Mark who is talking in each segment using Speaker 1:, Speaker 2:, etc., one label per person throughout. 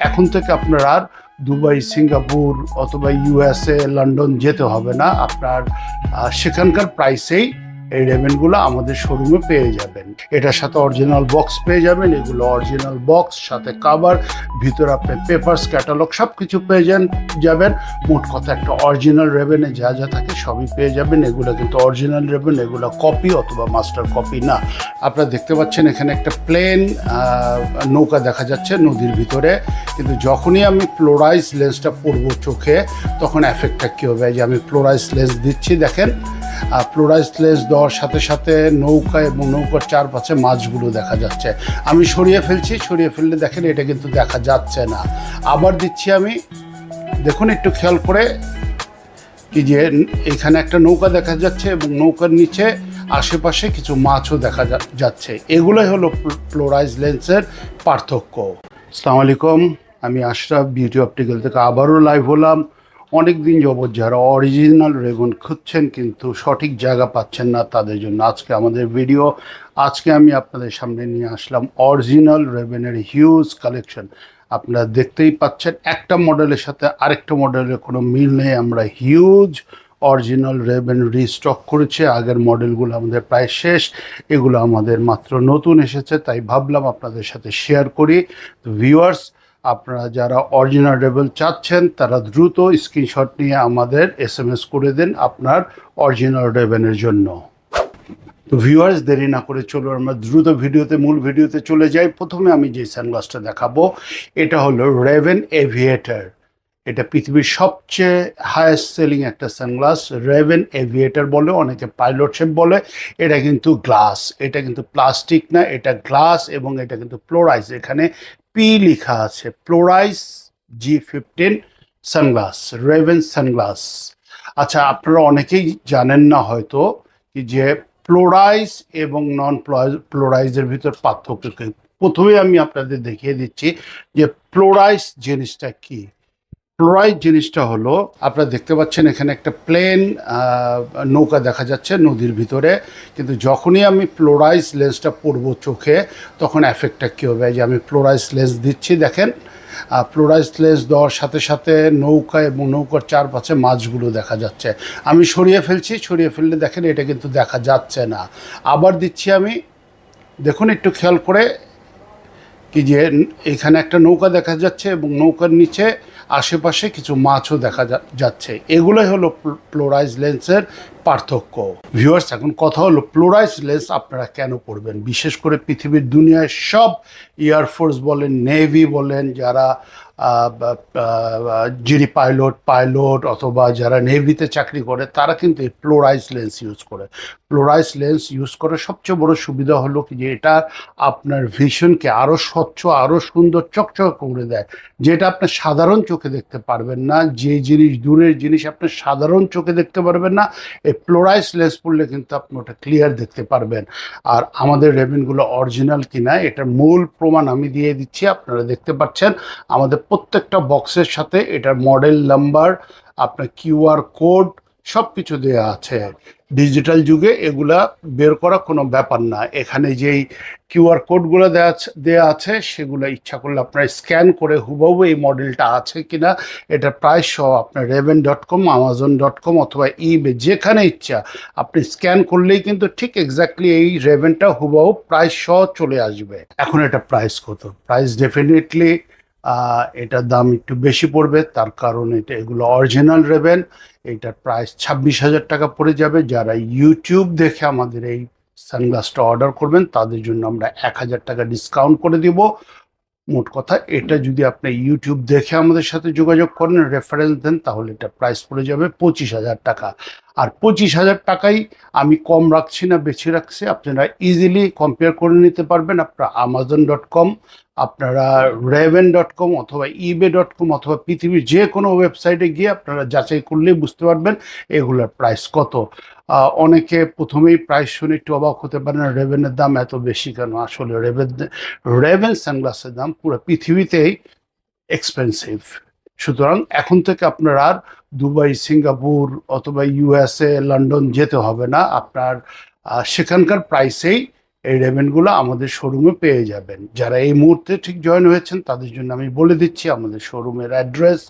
Speaker 1: এখন থেকে আপনার আর দুবাই, সিঙ্গাপুর অথবা ইউএসএ, লন্ডন যেতে হবে না। আপনার সেখানকার প্রাইসেই এই রেবেনগুলো আমাদের শোরুমে পেয়ে যাবেন। এটার সাথে অরিজিনাল বক্স পেয়ে যাবেন। এগুলো অরিজিনাল বক্স, সাথে কাভার, ভিতরে আপনি পেপারস, ক্যাটালগ সব কিছু পেয়ে যাবেন। মোট কথা একটা অরিজিনাল রেবেনে যা যা থাকে সবই পেয়ে যাবেন। এগুলো কিন্তু অরিজিনাল রেবেন, এগুলো কপি অথবা মাস্টার কপি না। আপনারা দেখতে পাচ্ছেন এখানে একটা প্লেন নৌকা দেখা যাচ্ছে নদীর ভিতরে, কিন্তু যখনই আমি ফ্লোরাইজ লেন্সটা পরবো চোখে, তখন এফেক্টটা কী হবে? যে আমি ফ্লোরাইজ লেন্স দিচ্ছি, দেখেন ফ্লোরাইজ লেন্স দেওয়ার সাথে সাথে নৌকা এবং নৌকার চারপাশে মাছগুলো দেখা যাচ্ছে। আমি সরিয়ে ফেলছি, সরিয়ে ফেললে দেখেন এটা কিন্তু দেখা যাচ্ছে না। আবার দিচ্ছি আমি, দেখুন একটু খেয়াল করে, কি যে এখানে একটা নৌকা দেখা যাচ্ছে এবং নৌকার নিচে আশেপাশে কিছু মাছও দেখা যাচ্ছে। এগুলোই হলো ফ্লোরাইজ লেন্সের পার্থক্য। আসসালামু আলাইকুম, আমি আশরাফ বিউটি অপটিক্যাল থেকে আবারও লাইভ হলাম। অনেক দিন যাবৎ যারা অরিজিনাল রেবেন খুঁজছেন কিন্তু সঠিক জায়গা পাচ্ছেন না, তাদের জন্য আজকে আমাদের ভিডিও। আজকে আমি আপনাদের সামনে নিয়ে আসলাম অরিজিনাল রেবেনের হিউজ কালেকশন। আপনারা দেখতেই পাচ্ছেন একটা মডেলের সাথে আরেকটা মডেলের কোনো মিল নেই। আমরা হিউজ অরিজিনাল রেবেন রিস্টক করেছি। আগের মডেলগুলো আমাদের প্রায় শেষ, এগুলো আমাদের মাত্র নতুন এসেছে, তাই ভাবলাম আপনাদের সাথে শেয়ার করি। তো ভিউয়ার্স, আপনারা যারা অরিজিনাল রেবেন চাচ্ছেন তারা দ্রুত স্ক্রিনশট নিয়ে আমাদের SMS করে দেন আপনার অরিজিনাল রেবেনের জন্য। তো ভিউয়ার্স, দেরি না করে চলো আমরা দ্রুত মূল ভিডিওতে চলে যাই। প্রথমে আমি যে সানগ্লাসটা দেখাবো এটা হলো রেবেন এভিয়েটার। এটা পৃথিবীর সবচেয়ে হায়েস্ট সেলিং একটা সানগ্লাস। রেবেন এভিয়েটার বলে, অনেকে পাইলট শেপ বলে। এটা কিন্তু গ্লাস, এটা কিন্তু প্লাস্টিক না, এটা গ্লাস এবং এটা কিন্তু ফ্লোরাইজ। এখানে পি লেখা আছে, ফ্লোরাইজ G15 সানগ্লাস, রেবেন সানগ্লাস। আচ্ছা, আপনারা অনেকেই জানেন না হয়তো কি যে ফ্লোরাইজ এবং নন ফ্লোরাইজের ভিতর পার্থক্য কি। প্রথমে আমি আপনাদের দেখিয়ে দিচ্ছি যে ফ্লোরাইজ জিনিসটা কি। ফ্লোরাইজ জিনিসটা হলো, আপনারা দেখতে পাচ্ছেন এখানে একটা প্লেন নৌকা দেখা যাচ্ছে নদীর ভিতরে, কিন্তু যখনই আমি ফ্লোরাইজ লেন্সটা পরবো চোখে, তখন এফেক্টটা কী হবে? যে আমি ফ্লোরাইজ লেন্স দিচ্ছি, দেখেন ফ্লোরাইজ লেন্স দেওয়ার সাথে সাথে নৌকা এবং নৌকার চারপাশে মাছগুলো দেখা যাচ্ছে। আমি সরিয়ে ফেলছি, সরিয়ে ফেললে দেখেন এটা কিন্তু দেখা যাচ্ছে না। আবার দিচ্ছি আমি, দেখুন একটু খেয়াল করে, কি যে এখানে একটা নৌকা দেখা যাচ্ছে এবং নৌকার নিচে আশেপাশে কিছু মাছও দেখা যাচ্ছে। এগুলোই হলো ফ্লোরাইজ লেন্সের পার্থক্য। ভিউয়ার্স, এখন কথা হলো ফ্লোরাইজ লেন্স আপনারা কেন পড়বেন? বিশেষ করে পৃথিবীর দুনিয়ায় সব এয়ারফোর্স বলেন, নেভি বলেন, যারা যিনি পাইলট অথবা যারা নেভিতে চাকরি করে, তারা কিন্তু এই ফ্লোরাইজ লেন্স ইউজ করে। ফ্লোরাইজ লেন্স ইউজ করে সবচেয়ে বড় সুবিধা হলো কি যে এটা আপনার ভিশনকে আরও স্বচ্ছ, আরও সুন্দর, চকচক করে দেয়, যেটা আপনার সাধারণ চোখে দেখতে পারবেন না। যে জিনিস, দূরের জিনিস আপনার সাধারণ চোখে দেখতে পারবেন না, এই ফ্লোরাইজ লেন্স পড়লে কিন্তু আপনি ওটা ক্লিয়ার দেখতে পারবেন। আর আমাদের রেবেনগুলো অরিজিনাল কিনা এটার মূল প্রমাণ আমি দিয়ে দিচ্ছি। আপনারা দেখতে পাচ্ছেন আমাদের প্রত্যেকটা বক্সের সাথে এটার মডেল নাম্বার, আপনার QR কোড সব কিছু দেওয়া আছে। ডিজিটাল যুগে এগুলা বের করা কোনো ব্যাপার না। এখানে যেই QR কোডগুলো দেওয়া আছে সেগুলো ইচ্ছা করলে আপনারা স্ক্যান করে হুবহু এই মডেলটা আছে কিনা এটা প্রাইস সহ আপনার রেবেন.com, Amazon.com অথবা eBay যেখানে ইচ্ছা আপনি স্ক্যান করলেই কিন্তু ঠিক এক্স্যাক্টলি এই রেবেনটা হুবহু প্রাইস সহ চলে আসবে। এখন এটা প্রাইস কত? প্রাইস ডেফিনেটলি এটার দাম একটু বেশি পড়বে, তার কারণ এগুলো অরিজিনাল রেবেন। এইটার প্রাইস 26,000 টাকা পড়ে যাবে। যারা ইউটিউব দেখে আমাদের এই সানগ্লাসটা অর্ডার করবেন তাদের জন্য আমরা 1,000 টাকা ডিসকাউন্ট করে দিব। মোট কথা, এটা যদি আপনি ইউটিউব দেখে আমাদের সাথে যোগাযোগ করেন, রেফারেন্স দেন, তাহলে এটা প্রাইস পড়ে যাবে 25,000 টাকা। আর 25,000 টাকাই আমি কম রাখছি না, বেশি রাখছি। আপনারা ইজিলি কম্পেয়ার করে নিতে পারবেন। আপনারা Amazon.com, আপনারা Raven.com অথবা eBay.com অথবা পৃথিবীর যে কোনো ওয়েবসাইটে গিয়ে আপনারা যাচাই করলেই বুঝতে পারবেন এগুলোর প্রাইস কত। অনেকে প্রথমেই প্রাইস শুনে একটু অবাক হতে পারেন, রেবেনের দাম এত বেশি কেন? আসলে রেবেন সানগ্লাসের দাম পুরো পৃথিবীতেই এক্সপেন্সিভ। সুতরাং এখন থেকে আপনার আর দুবাই, সিঙ্গাপুর অথবা ইউএসএ, লন্ডন যেতে হবে না। আপনার সেখানকার প্রাইসেই এই রেবেনগুলো আমাদের শোরুমে পেয়ে যাবেন। যারা এই মুহূর্তে ঠিক জয়েন হয়েছেন তাদের জন্য আমি বলে দিচ্ছি আমাদের শোরুমের address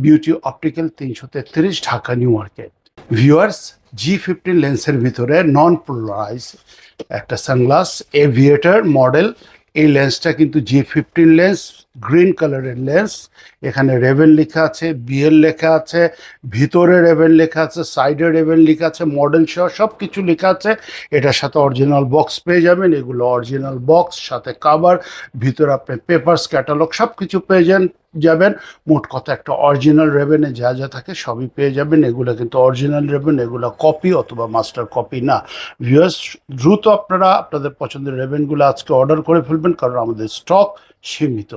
Speaker 1: beauty optical 333 Dhaka new market. Viewers, G15 লেন্সের ভিতরে নন পোলারাইজ একটা সানগ্লাস এভিয়েটার মডেল। এই লেন্সটা কিন্তু G15 লেন্স, গ্রিন কালারের লেন্স। এখানে রেবেন লেখা আছে, বিএল লেখা আছে, ভিতরে রেবেন লেখা আছে, সাইডে রেবেন লেখা আছে, মডেল সহ সব কিছু লেখা আছে। এটার সাথে অরিজিনাল বক্স পেয়ে যাবেন। এগুলো অরিজিনাল বক্স, সাথে কাভার, ভিতরে আপনি পেপারস, ক্যাটালগ সব কিছু পেয়ে যাবেন। মোট কথা একটা অরিজিনাল রেবেনে যা যা থাকে সবই পেয়ে যাবেন। এগুলো কিন্তু অরিজিনাল রেবেন, এগুলো কপি অথবা মাস্টার কপি না। ভিউয়ার্স, দ্রুত আপনারা আপনাদের পছন্দের রেবেনগুলো আজকে অর্ডার করে ফেলবেন, কারণ আমাদের স্টক সীমিত।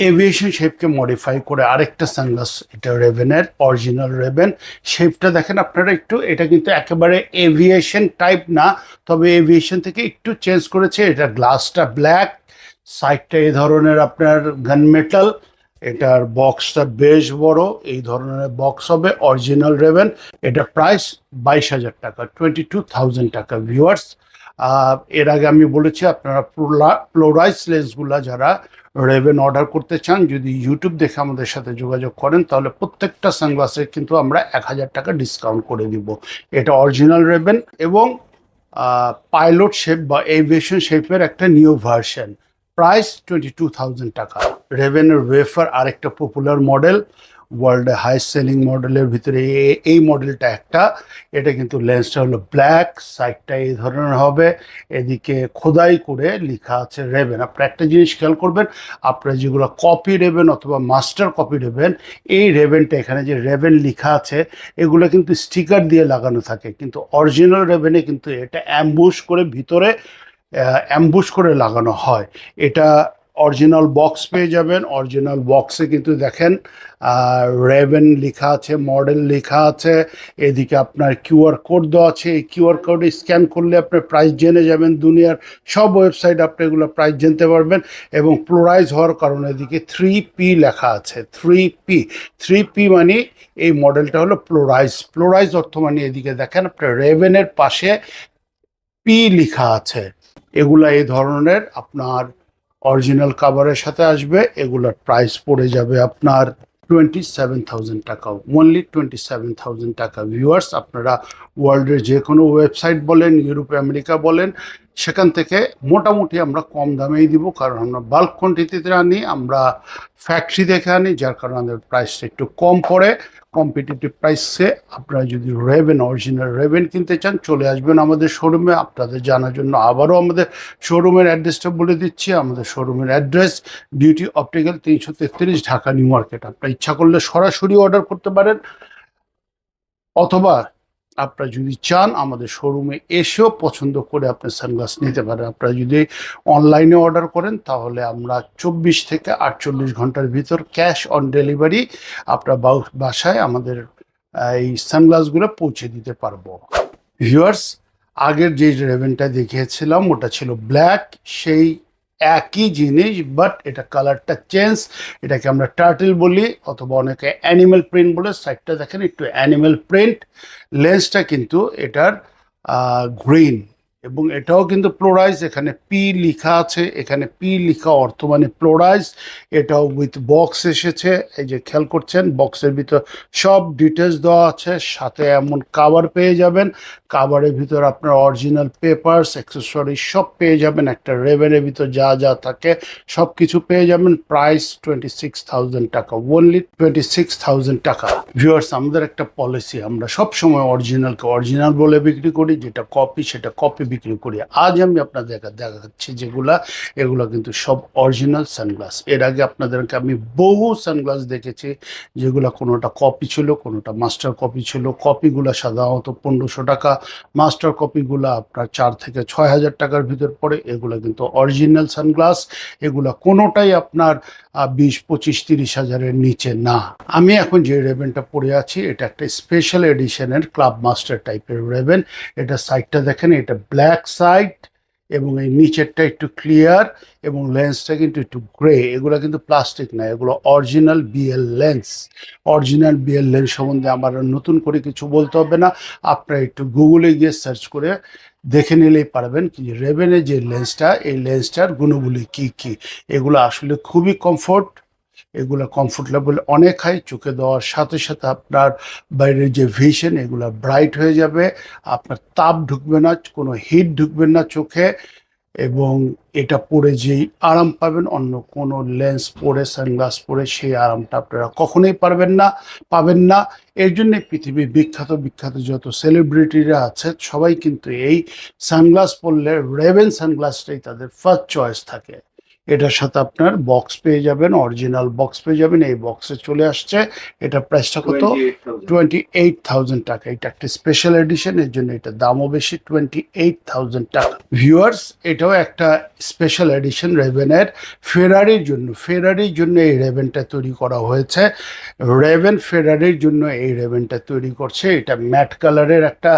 Speaker 1: এভিয়েশন শেপকে মডিফাই করে আরেকটা সানগ্লাস, এটা রেবেনের অরিজিনাল রেবেন। শেপটা দেখেন আপনারা একটু, এটা কিন্তু একেবারে এভিয়েশন টাইপ না, তবে এভিয়েশন থেকে একটু চেঞ্জ করেছে। এটা গ্লাসটা ব্ল্যাক, সাইডটা এই ধরনের আপনার গান মেটাল, এটার বক্সটা বেশ বড়, এই ধরনের বক্স হবে, অরিজিনাল রেবেন। এটা প্রাইস 22,000 টাকা, 22,000 টাকা। ভিউয়ার্স, এর আগে আমি বলেছি আপনারা পোলারাইজ লেন্সগুলা যারা রেবেন অর্ডার করতে চান, যদি ইউটিউব দেখে আমাদের সাথে যোগাযোগ করেন তাহলে প্রত্যেকটা সানগ্লাসে কিন্তু আমরা 1,000 টাকা ডিসকাউন্ট করে দিব। এটা অরিজিনাল রেবেন এবং পাইলট শেপ বা এভিয়েশন শেপের একটা নিউ ভার্সন। প্রাইস 22,000 টাকা। রেবেনের ওয়েফার আরেকটা পপুলার মডেল, ওয়ার্ল্ডে হাই সেলিং মডেলের ভিতরে এই মডেলটা একটা। এটা কিন্তু লেন্সটা হলো ব্ল্যাক, সাইডটা এই ধরনের হবে, এদিকে খোদাই করে লেখা আছে রেবেন। আপনারা একটা জিনিস খেয়াল করবেন, আপনারা যেগুলো কপি রেবেন অথবা মাস্টার কপি রেবেন, এই রেবেনটা এখানে যে রেবেন লেখা আছে এগুলো কিন্তু স্টিকার দিয়ে লাগানো থাকে, কিন্তু অরিজিনাল রেবেনে কিন্তু এটা অ্যাম্বুশ করে ভিতরে অ্যাম্বুশ করে লাগানো হয়। এটা অরিজিনাল বক্স পেয়ে যাবেন। অরিজিনাল বক্সে কিন্তু দেখেন রেবেন লেখা আছে, মডেল লেখা আছে, এদিকে আপনার কিউআর কোড দেওয়া আছে। এই কিউআর কোডে স্ক্যান করলে আপনার প্রাইস জেনে যাবেন। দুনিয়ার সব ওয়েবসাইট আপনি এগুলো প্রাইস জানতে পারবেন। এবং প্লোরাইজ হওয়ার কারণে এদিকে 3P লেখা আছে, 3P মানে এই মডেলটা হলো প্লোরাইজ অর্থ মানে এদিকে দেখেন আপনার রেবেনের পাশে পি লেখা আছে। এগুলা এই ধরনের আপনার অরিজিনাল কাভারের সাথে আসবে। এগুলোর প্রাইস পড়ে যাবে আপনার 27,000 টাকা, ওনলি 27,000 টাকা। ভিউয়ার্স, আপনারা ওয়ার্ল্ডের যে কোনো ওয়েবসাইট বলেন, ইউরোপ আমেরিকা বলেন, সেখান থেকে মোটামুটি আমরা কম দামেই দিব, কারণ আমরা বাল্ক কোয়ান্টিটিতে আনি, আমরা ফ্যাক্টরি দেখে আনি, যার কারণে আমাদের প্রাইসটা একটু কম পড়ে। কম্পিটিটিভ প্রাইসে আপনারা যদি রেবেন, অরিজিনাল রেবেন কিনতে চান, চলে আসবেন আমাদের শোরুমে। আপনাদের জানার জন্য আবারও আমাদের শোরুমের অ্যাড্রেসটা বলে দিচ্ছি। আমাদের শোরুমের address beauty optical 333 Dhaka new market. আপনারা ইচ্ছা করলে সরাসরি অর্ডার করতে পারেন, অথবা আপনারা যদি চান আমাদের শোরুমে এসেও পছন্দ করে আপনি সানগ্লাস নিতে পারেন। আপনারা যদি অনলাইনে অর্ডার করেন তাহলে আমরা 24 থেকে 48 ঘন্টার ভিতর ক্যাশ অন ডেলিভারি আপনার বাসায় আমাদের এই সানগ্লাসগুলো পৌঁছে দিতে পারবো। ভিউয়ার্স, আগের যে রেবেনটা দেখিয়েছিলাম ওটা ছিল ব্ল্যাক, সেই একই জিনিস, বাট এটা কালারটা চেঞ্জ। এটাকে আমরা টার্টেল বলি অথবা অনেকে অ্যানিমেল প্রিন্ট বলে। সাইডটা দেখেন একটু অ্যানিমেল প্রিন্ট। লেন্সটা কিন্তু এটার গ্রিন এবং এটাও কিন্তু প্লোরাইজ। এখানে পি লেখা আছে, এখানে পি লেখা অর্থ মানে প্লোরাইজ। এটাও উইথ বক্স এসেছে, এই যে খেয়াল করছেন বক্সের ভিতর সব ডিটেলস দেওয়া আছে। সাথে এমন কাভার পেয়ে যাবেন, কাভারের ভিতর আপনার অরিজিনাল পেপারস, অ্যাক্সেসরিজ সব পেয়ে যাবেন। একটা রেবেনের ভিতর যা যা থাকে সব কিছু পেয়ে যাবেন। প্রাইস 26,000 টাকা, ওনলি 26,000 টাকা। ভিউয়ার্স, আমাদের একটা পলিসি, আমরা সবসময় অরিজিনালকে অরিজিনাল বলে বিক্রি করি, যেটা কপি সেটা কপি বিক্রি করি। আজ আমি আপনাদের দেখাচ্ছি এগুলো কিন্তু সব অরিজিনাল সানগ্লাস। এর আগে আপনাদেরকে আমি বহু সানগ্লাস দেখেছি যেগুলো কোনোটা কপি ছিল, কোনোটা মাস্টার কপি ছিল। কপিগুলো সাধারণত 1,500 টাকা, মাস্টার কপিগুলো আপনার 4 থেকে 6,000 টাকার ভিতর পড়ে। এগুলো কিন্তু অরিজিনাল সানগ্লাস। এগুলো কোনোটাই আপনার 20, 25, 30 হাজারের নিচে না। আমি এখন যে রেবেনটা পরে আছি এটা একটা স্পেশাল এডিশনের ক্লাব মাস্টার টাইপের রেবেন। এটা সাইডটা দেখেন, এটা ব্ল্যাক সাইড, এবং এই নিচেরটা একটু ক্লিয়ার এবং লেন্সটা কিন্তু একটু গ্রে। এগুলো কিন্তু প্লাস্টিক না, এগুলো original BL lens. Original BL lens সম্বন্ধে আমার আর নতুন করে কিছু বলতে হবে না, আপনারা একটু গুগলে গিয়ে সার্চ করে দেখে নিলেই পারবেন কি রেবেনের যে লেন্সটা, এই লেন্সটার গুণগুলি কি কি। এগুলো আসলে খুবই কমফোর্ট, এগুলো কমফোর্ট লেভেল অনেক হাই। চোখে দেওয়ার সাথে সাথে আপনার বাইরের যে ভিশন এগুলো ব্রাইট হয়ে যাবে, আপনার তাপ ঢুকবে না, কোনো হিট ঢুকবে না চোখে, এবং এটা পরে যেই আরাম পাবেন অন্য কোনো লেন্স পরে সানগ্লাস পরে সেই আরামটা আপনারা কখনোই পাবেন না। এর জন্য পৃথিবীর বিখ্যাত বিখ্যাত যত সেলিব্রিটিরা আছে সবাই কিন্তু এই সানগ্লাস পরলে রেবেন সানগ্লাসটাই তাদের ফার্স্ট চয়েস থাকে। এটার সাথে আপনার বক্স পেয়ে যাবেন, অরিজিনাল বক্স পেয়ে যাবেন। এই বক্সে চলে আসছে, এটা প্রাইসটা কত? 28,000 টাকা। এটা একটা স্পেশাল এডিশন, এর জন্য এটা দামও বেশি, 28,000 টাকা। ভিউয়ার্স, এটাও একটা স্পেশাল এডিশন রেবেনের ফেরারির জন্য এই রেবেনটা তৈরি করা হয়েছে। রেবেন ফেরারির জন্য এই রেবেনটা তৈরি করছে। এটা ম্যাট কালারের একটা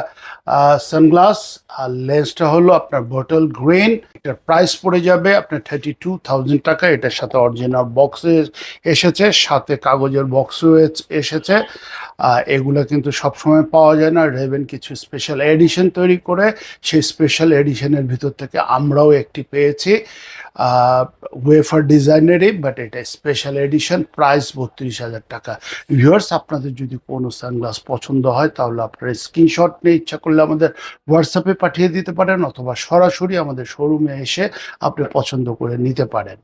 Speaker 1: সানগ্লাস, আর লেন্সটা হলো আপনার বটল গ্রিন। এটার প্রাইস পড়ে যাবে আপনার 32,000 টাকা। এটার সাথে অরিজিনাল বক্সে এসেছে, সাথে কাগজের বক্সও এসেছে। এগুলো কিন্তু সবসময় পাওয়া যায় না, রেবেন কিছু স্পেশাল এডিশন তৈরি করে, সেই স্পেশাল এডিশনের ভিতর থেকে আমরাও একটি পেয়েছি ওয়েফার ডিজাইনেরই, বাট এটা স্পেশাল এডিশন, প্রাইস 32,000 টাকা। ভিউয়ার্স, আপনাদের যদি কোনো সানগ্লাস পছন্দ হয় তাহলে আপনারা স্ক্রিনশট নিয়ে ইচ্ছা করলে আমাদের হোয়াটসঅ্যাপে পাঠিয়ে দিতে পারেন, অথবা সরাসরি আমাদের শোরুমে এসে আপনি পছন্দ করে নিতে পারেন।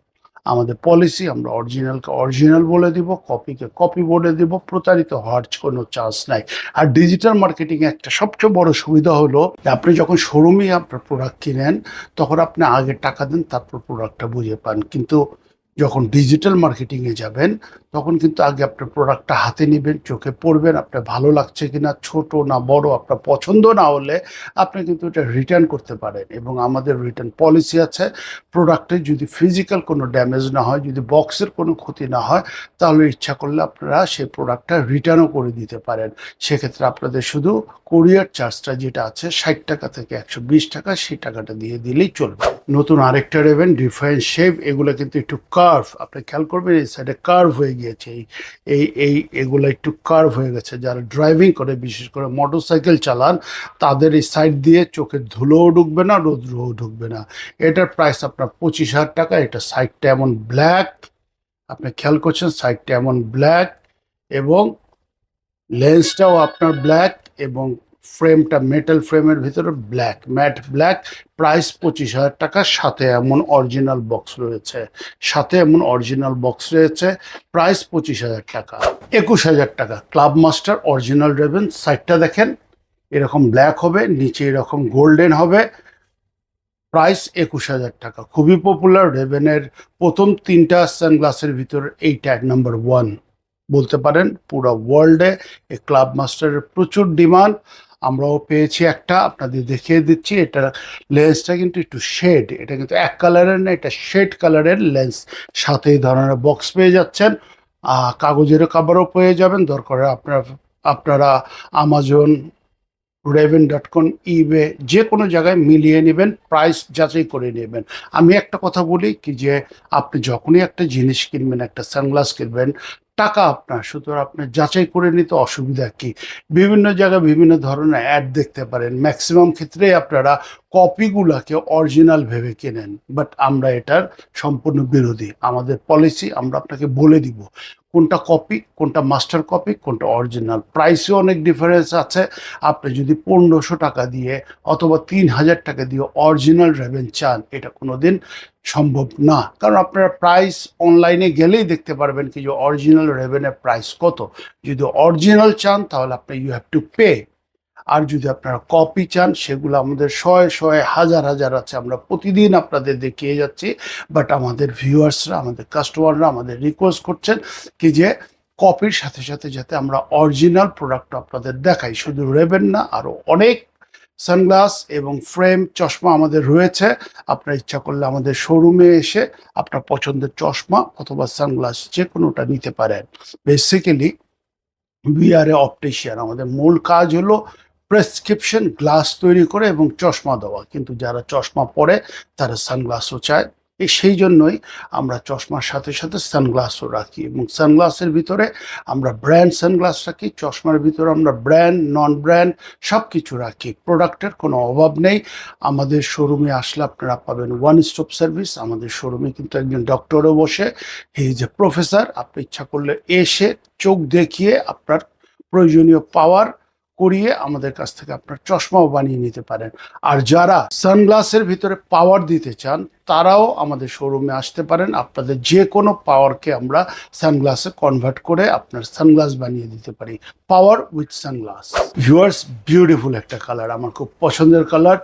Speaker 1: আমাদের পলিসি, আমরা অরিজিনালকে অরিজিনাল বলে দিব, কপিকে কপি বলে দিব, প্রতারিত হওয়ার কোনো চান্স নাই। আর ডিজিটাল মার্কেটিং একটা সবচেয়ে বড় সুবিধা হলো যে আপনি যখন শোরুমে আপনার প্রোডাক্ট কিনেন তখন আপনি আগে টাকা দেন, তারপর প্রোডাক্টটা বুঝে পান। কিন্তু যখন ডিজিটাল মার্কেটিংয়ে যাবেন তখন কিন্তু আগে আপনার প্রোডাক্টটা হাতে নেবেন, চোখে পড়বেন, আপনার ভালো লাগছে কিনা, ছোট না বড়, আপনার পছন্দ না হলে আপনি কিন্তু এটা রিটার্ন করতে পারেন। এবং আমাদের রিটার্ন পলিসি আছে, প্রোডাক্টের যদি ফিজিক্যাল কোনো ড্যামেজ না হয়, যদি বক্সের কোনো ক্ষতি না হয়, তাহলে ইচ্ছা করলে আপনারা সেই প্রোডাক্টটা রিটার্নও করে দিতে পারেন। সেক্ষেত্রে আপনাদের শুধু কোরিয়ার চার্জটা যেটা আছে 60 টাকা থেকে 120 টাকা, সেই টাকাটা দিয়ে দিলেই চলবে। নতুন আরেকটা রেবেন ডিফারেন্ট শেপ, এগুলো কিন্তু একটু কার্ভ, আপনি খেয়াল করবেন এই সাইডে কার্ভ হয়ে গিয়েছে, এগুলো একটু কার্ভ হয়ে গেছে। যারা ড্রাইভিং করে, বিশেষ করে মোটর সাইকেল চালান, তাদের এই সাইড দিয়ে চোখের ধুলোও ঢুকবে না, রৌদ্রও ঢুকবে না। এটার প্রাইস আপনার 25,000 টাকা। এটা সাইডটা এমন ব্ল্যাক, আপনি খেয়াল করছেন সাইডটা এমন ব্ল্যাক, এবং লেন্সটাও আপনার ব্ল্যাক, এবং ফ্রেমটা মেটাল ফ্রেমের ভিতরে ব্ল্যাক, ম্যাট ব্ল্যাক। প্রাইস 25,000 টাকা। সাথে এমন অরিজিনাল বক্স রয়েছে, প্রাইস 25,000 টাকা। 21,000 টাকা ক্লাব মাস্টার অরিজিনাল রেবেন। সাইডটা দেখেন এরকম ব্ল্যাক হবে, নিচে এরকম গোল্ডেন হবে, প্রাইস 21,000 টাকা। খুবই পপুলার রেবেনের প্রথম 3টা সানগ্লাসের ভিতর এইটা নাম্বার 1 বলতে পারেন পুরো ওয়ার্ল্ডে। এই ক্লাব মাস্টারের প্রচুর ডিমান্ড, আমরাও পেয়েছি একটা, আপনাদের দেখিয়ে দিচ্ছি। এটা লেন্সটা কিন্তু একটু শেড, এটা কিন্তু এক কালারের না, এটা শেড কালারের লেন্স। সাথে এই ধরনের বক্স পেয়ে যাচ্ছেন, কাগজের কাভারও পেয়ে যাবেন। দরকার আপনারা আমাজন, রেবেন.com, ইবে যে কোনো জায়গায় মিলিয়ে নেবেন, প্রাইস যাচাই করে নেবেন। আমি একটা কথা বলি কি, যে আপনি যখনই একটা জিনিস কিনবেন, একটা সানগ্লাস কিনবেন, টাকা আপনার, সুতরাং আপনি যাচাই করে নিতে অসুবিধা কি। বিভিন্ন জায়গায় বিভিন্ন ধরনের অ্যাড দেখতে পারেন, ম্যাক্সিমাম ক্ষেত্রে আপনারা কপিগুলাকে অরিজিনাল ভেবে কেনেন, বাট আমরা এটার সম্পূর্ণ বিরোধী। আমাদের পলিসি, আমরা আপনাকে বলে দিব কোনটা কপি, কোনটা মাস্টার কপি, কোনটা অরিজিনাল। প্রাইসেও অনেক ডিফারেন্স আছে। আপনি যদি 1,500 টাকা দিয়ে অথবা 3,000 টাকা দিয়ে অরিজিনাল রেবেন চান, এটা কোনোদিন সম্ভব না। কারণ আপনারা প্রাইস অনলাইনে গেলেই দেখতে পারবেন কি যে অরিজিনাল রেবেনের প্রাইস কত। যদি অরিজিনাল চান তাহলে আপনি ইউ হ্যাভ টু পে। আর যদি আপনারা কপি চান, সেগুলো আমাদের শয়ে হাজার হাজার আছে, আমরা প্রতিদিন আপনাদের দেখিয়ে যাচ্ছি। বাট আমাদের ভিউয়ার্সরা, আমাদের কাস্টমাররা আমাদের রিকোয়েস্ট করছেন কি যে কপির সাথে সাথে যাতে আমরা অরিজিনাল প্রোডাক্ট আপনাদের দেখাই। শুধু রেবেন না, আরও অনেক সানগ্লাস এবং ফ্রেম চশমা আমাদের রয়েছে। আপনার ইচ্ছা করলে আমাদের শোরুমে এসে আপনার পছন্দের চশমা অথবা সানগ্লাস যে কোনোটা নিতে পারেন। বেসিক্যালি উই আর এ অপটিশিয়ান, আমাদের মূল কাজ হলো প্রেসক্রিপশন গ্লাস তৈরি করে এবং চশমা দেওয়া, কিন্তু যারা চশমা পরে তারা সানগ্লাসও চায়। সেই জন্যই আমরা চশমার সাথে সাথে সানগ্লাসও রাখি, এবং সানগ্লাসের ভিতরে আমরা ব্র্যান্ড সানগ্লাস রাখি, চশমার ভিতরে আমরা ব্র্যান্ড নন ব্র্যান্ড সব কিছু রাখি। প্রোডাক্টের কোনো অভাব নেই। আমাদের শোরুমে আসলে আপনারা পাবেন ওয়ান স্টপ সার্ভিস। আমাদের শোরুমে কিন্তু একজন ডক্টরও বসে, হি ইজ এ প্রফেসর। আপনি ইচ্ছা করলে এসে চোখ দেখিয়ে আপনার প্রয়োজনীয় পাওয়ার করিয়ে আমাদের কাছ থেকে আপনার চশমাও বানিয়ে নিতে পারেন। আর যারা সানগ্লাসের ভিতরে পাওয়ার দিতে চান তারাও আমাদের শোরুমে আসতে পারেন। আপনাদের যে কোনো পাওয়ারকে আমরা সানগ্লাসে কনভার্ট করে আপনার সানগ্লাস বানিয়ে দিতে পারি। Power with sunglass. Viewers, beautiful একটা কালার, আমার খুব পছন্দের colour,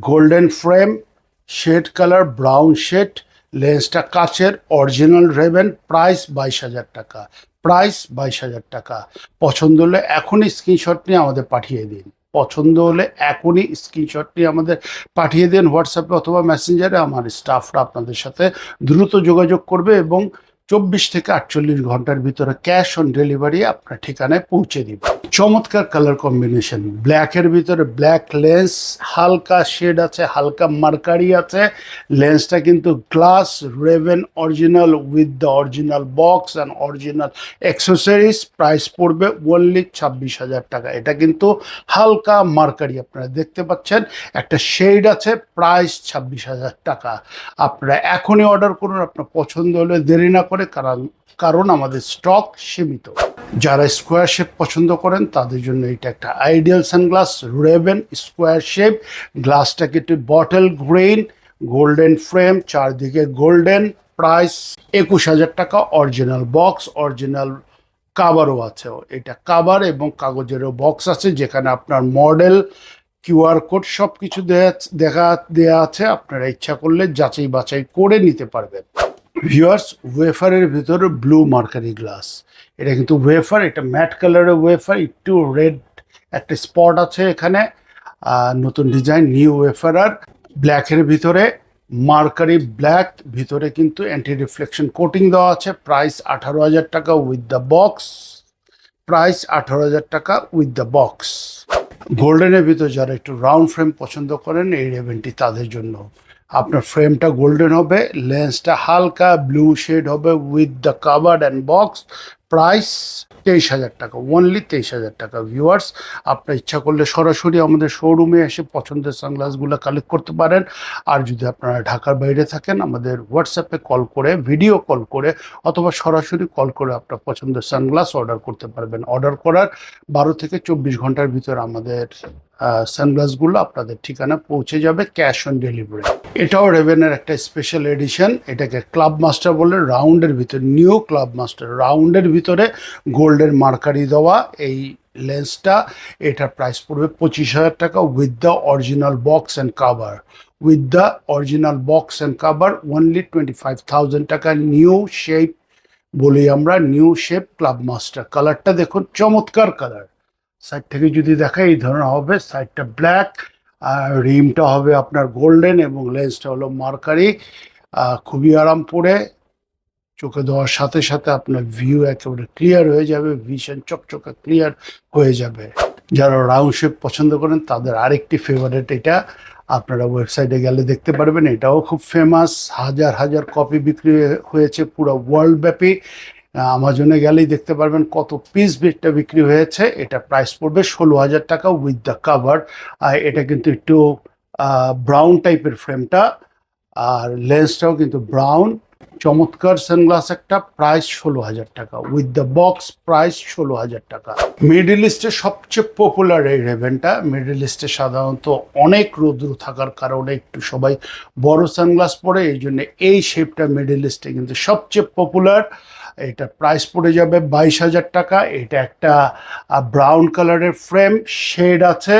Speaker 1: golden frame, shade colour, brown shade, লেন্সটা কাচের, অরিজিনাল রেবেন, প্রাইস 22,000 টাকা। প্রাইস 22,000 টাকা। পছন্দ হলে এখনই স্ক্রিনশট নিয়ে আমাদের পাঠিয়ে দিন। পছন্দ হলে এখনই স্ক্রিনশট নিয়ে আমাদের পাঠিয়ে দিন হোয়াটসঅ্যাপে অথবা মেসেঞ্জারে। আমার স্টাফরা আপনাদের সাথে দ্রুত যোগাযোগ করবে এবং 24 থেকে 48 ঘন্টার ভিতরে ক্যাশ অন ডেলিভারি আপনার ঠিকানায় পৌঁছে দিবে। চমৎকার কালার কম্বিনেশন, ব্ল্যাকের ভিতরে ব্ল্যাক লেন্স, হালকা শেড আছে, হালকা মার্কারি আছে। লেন্সটা কিন্তু glass Raven original with the original box and original accessories. Price পড়বে অনলি 26,000 টাকা। এটা কিন্তু হালকা মার্কারি, আপনারা দেখতে পাচ্ছেন একটা শেড আছে। প্রাইস 26,000 টাকা। আপনারা এখনই অর্ডার করুন আপনার পছন্দ হলে, দেরি না করে, কারণ আমাদের স্টক সীমিত। যারা স্কোয়ার শেপ পছন্দ করেন তাদের জন্য এটা একটা ideal sunglass, Ray Ban square shape. গ্লাসটাকে একটু বটল গ্রিন, গোল্ডেন ফ্রেম, চারদিকে গোল্ডেন। প্রাইস 21,000 টাকা। অরিজিনাল বক্স, অরিজিনাল কাভারও আছে। এটা কাভার এবং কাগজেরও বক্স আছে, যেখানে আপনার মডেল, কিউআর কোড সব কিছু দেয়া আছে। আপনারা ইচ্ছা করলে যাচাই বাছাই করে নিতে পারবেন। ভিউয়ার্স, ওয়েফারের ভিতরে ব্লু মার্কারি গ্লাস। এটা কিন্তু ওয়েফার, এটা ম্যাট কালারের ওয়েফার, একটু রেড একটা স্পট আছে এখানে। নতুন ডিজাইন, নিউ ওয়েফার। আর ব্ল্যাকের ভিতরে মার্কারি ব্ল্যাক, ভিতরে কিন্তু অ্যান্টি রিফ্লেকশন কোটিং দেওয়া আছে। প্রাইস 18,000 টাকা উইথ দ্য বক্স। প্রাইস 18,000 টাকা উইথ দ্য বক্স। গোল্ডেনের ভিতর যারা একটু রাউন্ড ফ্রেম পছন্দ করেন, এই রেভেনটি তাদের জন্য। আপনার ফ্রেমটা গোল্ডেন হবে, লেন্সটা হালকা ব্লু শেড হবে with the cover and box. Price 23,000 টাকা, অনলি 23,000 টাকা। ভিউয়ার্স, আপনার ইচ্ছা করলে সরাসরি আমাদের শোরুমে এসে পছন্দের সানগ্লাসগুলো কালেক্ট করতে পারেন। আর যদি আপনারা ঢাকার বাইরে থাকেন, আমাদের হোয়াটসঅ্যাপে কল করে, ভিডিও কল করে অথবা সরাসরি কল করে আপনার পছন্দের সানগ্লাস অর্ডার করতে পারবেন। অর্ডার করার 12 থেকে 24 ঘন্টার ভিতর আমাদের সানগ্লাসগুলো আপনাদের ঠিকানা পৌঁছে যাবে ক্যাশ অন ডেলিভারি। এটাও রেভেনের একটা স্পেশাল এডিশন। এটাকে ক্লাব মাস্টার বলে। রাউন্ডের ভিতরে, নিউ ক্লাব মাস্টার, রাউন্ডের ভিতরে গোল্ডের মার্কারি দেওয়া এই লেন্সটা। এটার প্রাইস পড়বে 25,000 টাকা with the original box and cover. With the original box and cover only 25,000 টাকা। নিউ শেপ বলি আমরা, নিউ শেপ ক্লাব মাস্টার। কালারটা দেখুন, চমৎকার কালার। সাইড থেকে যদি দেখায় এই ধরনের হবে, সাইডটা ব্ল্যাক, আর রিমটা হবে আপনার গোল্ডেন এবং লেন্সটা হলো মার্কারি। খুবই আরাম পড়ে, চোখে দেওয়ার সাথে সাথে আপনার ভিউ একেবারে ক্লিয়ার হয়ে যাবে, ভিশন চকচকে ক্লিয়ার হয়ে যাবে। যারা রাউন্ড শেপ পছন্দ করেন তাদের আরেকটি ফেভারিট এটা। আপনারা ওয়েবসাইটে গেলে দেখতে পারবেন, এটাও খুব ফেমাস। হাজার হাজার কপি বিক্রি হয়েছে পুরো ওয়ার্ল্ড ব্যাপী। আমাজনে গেলেই দেখতে পারবেন কত পিস বিটটা বিক্রি হয়েছে। এটা প্রাইস পড়বে 16,000 টাকা উইথ দ্য কাভার। আর এটা কিন্তু একটু ব্রাউন টাইপের ফ্রেমটা, আর লেন্সটাও কিন্তু ব্রাউন। চমৎকার সানগ্লাস একটা। প্রাইস 16,000 টাকা উইথ দ্য বক্স। প্রাইস 16,000 টাকা। মিডল ইস্টে সবচেয়ে পপুলার এই রেভেনটা। মিডল ইস্টে সাধারণত অনেক রৌদ্র থাকার কারণে একটু সবাই বড় সানগ্লাস পরে, এই জন্য এই শেপটা মিডল ইস্টে কিন্তু সবচেয়ে পপুলার। এটা প্রাইস পড়ে যাবে 22,000 টাকা। এটা একটা ব্রাউন কালারের ফ্রেম, শেড আছে,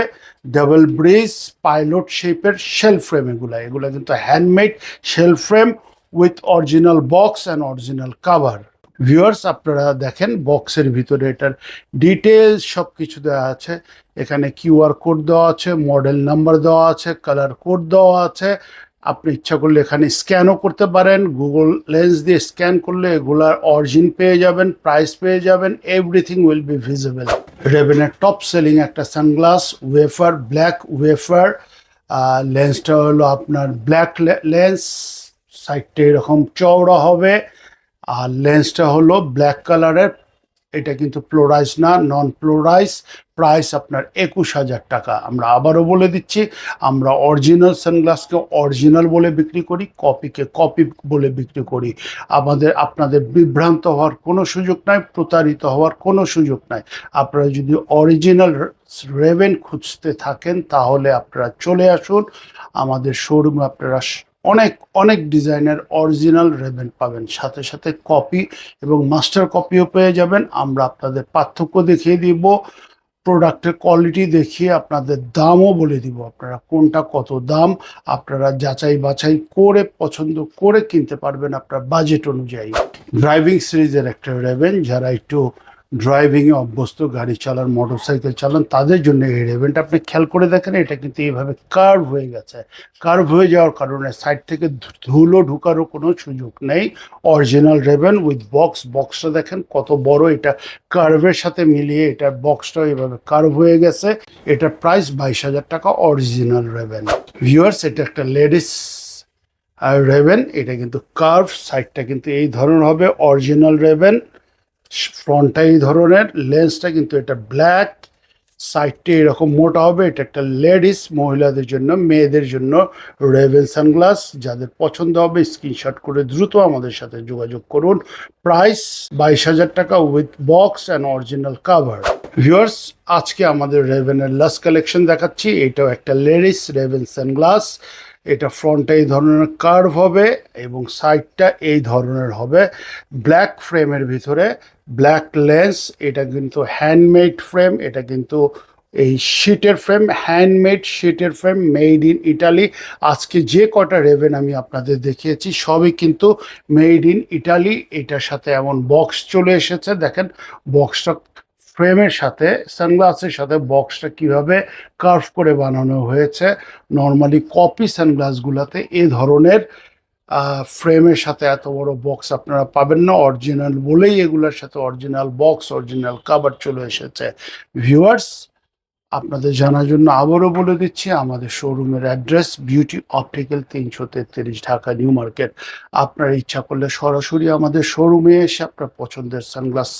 Speaker 1: ডাবল ব্রিজ, পাইলট শেপের শেল ফ্রেম। এগুলো কিন্তু handmade shell frame with original box and original cover. Viewers, আপনারা দেখেন বক্সের ভিতরে এটার ডিটেলস সব কিছু দেওয়া আছে। এখানে কিউআর কোড দেওয়া আছে, মডেল নাম্বার দেওয়া আছে, কালার কোড দেওয়া আছে। আপনি ইচ্ছা করলে এখানে স্ক্যানও করতে পারেন। গুগল লেন্স দিয়ে স্ক্যান করলে এগুলার অরিজিন পেয়ে যাবেন, প্রাইস পেয়ে যাবেন, এভরিথিং উইল বি ভিজিবল। রেবেনের টপ সেলিং একটা সানগ্লাস, ওয়েফার, ব্ল্যাক ওয়েফার। লেন্সটা হলো আপনার ব্ল্যাক লেন্স, সাইডটা এরকম চওড়া হবে, আর লেন্সটা হলো ব্ল্যাক কালারের। এটা কিন্তু প্লোরাইজ না, নন প্লোরাইজ। প্রাইস আপনার 21,000 টাকা। আমরা আবারও বলে দিচ্ছি, আমরা অরিজিনাল সানগ্লাসকে অরিজিনাল বলে বিক্রি করি, কপিকে কপি বলে বিক্রি করি। আপনাদের বিভ্রান্ত হওয়ার কোনো সুযোগ নাই, প্রতারিত হওয়ার কোনো সুযোগ নাই। আপনারা যদি অরিজিনাল রেবেন খুঁজতে থাকেন তাহলে আপনারা চলে আসুন আমাদের শোরুমে। আপনারা অনেক অনেক ডিজাইনের অরিজিনাল রেবেন পাবেন, সাথে সাথে কপি এবং মাস্টার কপিও পেয়ে যাবেন। আমরা আপনাদের পার্থক্য দেখিয়ে দিব, প্রোডাক্টের কোয়ালিটি দেখিয়ে আপনাদের দামও বলে দিব, আপনারা কোনটা কত দাম আপনারা যাচাই বাছাই করে পছন্দ করে কিনতে পারবেন আপনার বাজেট অনুযায়ী। ড্রাইভিং সিরিজের একটা রেবেন, যারা একটু ড্রাইভিংয়ে অভ্যস্ত, গাড়ি চালান, মোটরসাইকেল চালান, তাদের জন্য এই রেবেনটা আপনি খেয়াল করে দেখেন, এটা কিন্তু এইভাবে কার্ভ হয়ে গেছে। কার্ভ হয়ে যাওয়ার কারণে সাইড থেকে ধুলো ঢুকারও কোনো সুযোগ নেই। Original Ray-Ban with box. বক্সটা দেখেন কত বড়, এটা কার্ভের সাথে মিলিয়ে এটার বক্সটা এইভাবে কার্ভ হয়ে গেছে। এটার প্রাইস 22,000 টাকা, অরিজিনাল রেবেন। ভিউয়ার্স, এটা একটা লেডিস আর রেবেন, এটা কিন্তু কার্ভ, সাইডটা কিন্তু এই ধরনের হবে, অরিজিনাল রেবেন। ফ্রন্টটা এই ধরনের, লেন্সটা কিন্তু এটা ব্ল্যাক, সাইডটা এরকম মোটা হবে। এটা একটা লেডিস, মহিলাদের জন্য, মেয়েদের জন্য রেবেন সানগ্লাস। যাদের পছন্দ হবে স্ক্রিনশট করে দ্রুত আমাদের সাথে যোগাযোগ করুন। প্রাইস 22,000 টাকা with box and original cover. Viewers, আজকে আমাদের রেবেনের লাস্ট কালেকশন দেখাচ্ছি। এটাও একটা লেডিস রেবেন সানগ্লাস। এটা ফ্রন্টটা এই ধরনের কার্ভ হবে এবং সাইডটা এই ধরনের হবে, ব্ল্যাক ফ্রেমের ভিতরে, ব্ল্যাক লেন্স। এটা কিন্তু হ্যান্ডমেড ফ্রেম, এটা কিন্তু এই শিটের ফ্রেম, হ্যান্ডমেড শিটের ফ্রেম, মেড ইন ইটালি। আজকে যে কটা রেবেন আমি আপনাদের দেখিয়েছি সবই কিন্তু মেড ইন ইটালি। এটার সাথে এমন বক্স চলে এসেছে, দেখেন বক্সটা ফ্রেমের সাথে, সানগ্লাসের সাথে বক্সটা কিভাবে কার্ভ করে বানানো হয়েছে। নর্মালি কপি সানগ্লাসগুলোতে এ ধরনের ফ্রেমের সাথে এত বড় বক্স আপনারা পাবেন না। অরিজিনাল বলেই এগুলোর সাথে অরিজিনাল বক্স, অরিজিনাল কাভার চলে এসেছে। ভিউয়ার্স, আপনাদের জানার জন্য আবারও বলে দিচ্ছি, আমাদের শোরুমের address beauty optical 333 Dhaka new market. আপনার ইচ্ছা করলে সরাসরি আমাদের শোরুমে এসে আপনার পছন্দের সানগ্লাস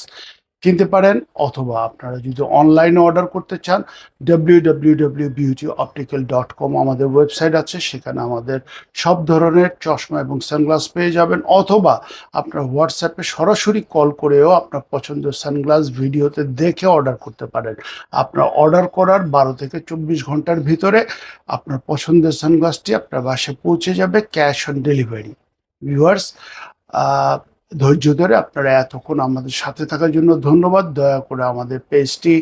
Speaker 1: কিনতে পারেন, অথবা আপনারা যদি অনলাইনে অর্ডার করতে চান www.beautyoptical.com আমাদের ওয়েবসাইট আছে, সেখানে আমাদের সব ধরনের চশমা এবং সানগ্লাস পেয়ে যাবেন। অথবা আপনার হোয়াটসঅ্যাপে সরাসরি কল করেও আপনার পছন্দের সানগ্লাস ভিডিওতে দেখে অর্ডার করতে পারেন। আপনার অর্ডার করার 12 থেকে 24 ঘন্টার ভিতরে আপনার পছন্দের সানগ্লাসটি আপনার বাসায় পৌঁছে যাবে, ক্যাশ অন ডেলিভারি। ভিউয়ার্স, ধৈর্য ধরে আপনারা এতক্ষণ আমাদের সাথে থাকার জন্য ধন্যবাদ। দয়া করে আমাদের পেজটি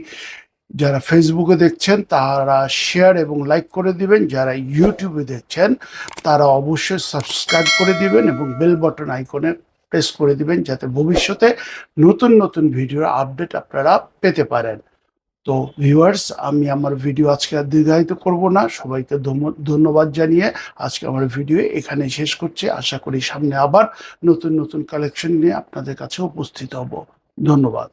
Speaker 1: যারা ফেসবুকে দেখছেন তারা শেয়ার এবং লাইক করে দিবেন, যারা ইউটিউবে দেখছেন তারা অবশ্যই সাবস্ক্রাইব করে দিবেন এবং বেল বাটন আইকনে প্রেস করে দিবেন, যাতে ভবিষ্যতে নতুন নতুন ভিডিওর আপডেট আপনারা পেতে পারেন। তো ভিউয়ার্স, আমি আমার ভিডিও আজকে আর দীর্ঘায়িত করব না, সবাইকে ধন্যবাদ জানিয়ে আজকে আমার ভিডিও এখানে শেষ করছি। আশা করি সামনে আবার নতুন নতুন কালেকশন নিয়ে আপনাদের কাছে উপস্থিত হব। ধন্যবাদ।